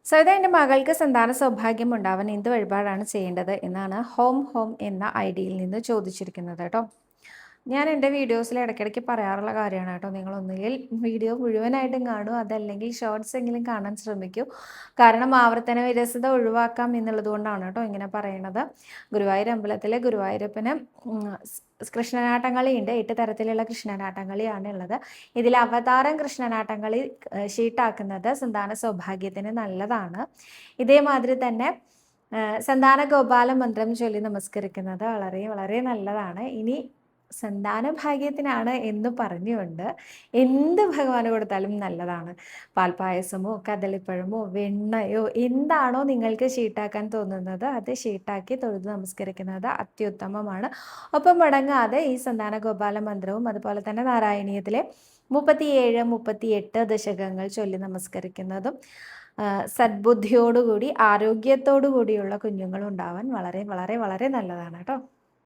സവിത എൻ്റെ മകൾക്ക് സന്താന സൗഭാഗ്യം ഉണ്ടാവാൻ എന്ത് വഴിപാടാണ് ചെയ്യേണ്ടത് എന്നാണ് ഹോം ഹോം എന്ന ഐഡിയിൽ നിന്ന് ചോദിച്ചിരിക്കുന്നത് കേട്ടോ. ഞാൻ എൻ്റെ വീഡിയോസിൽ ഇടയ്ക്കിടയ്ക്ക് പറയാറുള്ള കാര്യമാണ് കേട്ടോ. നിങ്ങളൊന്നുകിൽ വീഡിയോ മുഴുവനായിട്ടും കാണൂ, അതല്ലെങ്കിൽ ഷോർട്സ് എങ്കിലും കാണാൻ ശ്രമിക്കൂ. കാരണം ആവർത്തന വിരസത ഒഴിവാക്കാം എന്നുള്ളത് കൊണ്ടാണ് കേട്ടോ ഇങ്ങനെ പറയണത്. ഗുരുവായൂർ അമ്പലത്തിലെ ഗുരുവായൂരപ്പന് കൃഷ്ണനാട്ടംകളിയുണ്ട്. 8 തരത്തിലുള്ള കൃഷ്ണനാട്ടംകളിയാണ് ഉള്ളത്. ഇതിൽ അവതാരം കൃഷ്ണനാട്ടംകളി ഷീട്ടാക്കുന്നത് സന്താന സൗഭാഗ്യത്തിന് നല്ലതാണ്. ഇതേമാതിരി തന്നെ സന്താന ഗോപാല മന്ത്രം ചൊല്ലി നമസ്കരിക്കുന്നത് വളരെ വളരെ നല്ലതാണ്. ഇനി സന്താന ഭാഗ്യത്തിനാണ് എന്ന് പറഞ്ഞുകൊണ്ട് എന്ത് ഭഗവാന് കൊടുത്താലും നല്ലതാണ്. പാൽപ്പായസമോ കദളിപ്പഴമോ വെണ്ണയോ എന്താണോ നിങ്ങൾക്ക് ഷീട്ടാക്കാൻ തോന്നുന്നത് അത് ഷീട്ടാക്കി തൊഴുത് നമസ്കരിക്കുന്നത് അത്യുത്തമമാണ്. ഒപ്പം മുടങ്ങാതെ ഈ സന്താന ഗോപാല മന്ത്രവും അതുപോലെ തന്നെ നാരായണീയത്തിലെ 37, 38 ദശകങ്ങൾ ചൊല്ലി നമസ്കരിക്കുന്നതും സദ്ബുദ്ധിയോടുകൂടി ആരോഗ്യത്തോടു കൂടിയുള്ള കുഞ്ഞുങ്ങളുണ്ടാവാൻ വളരെ വളരെ വളരെ നല്ലതാണ് കേട്ടോ.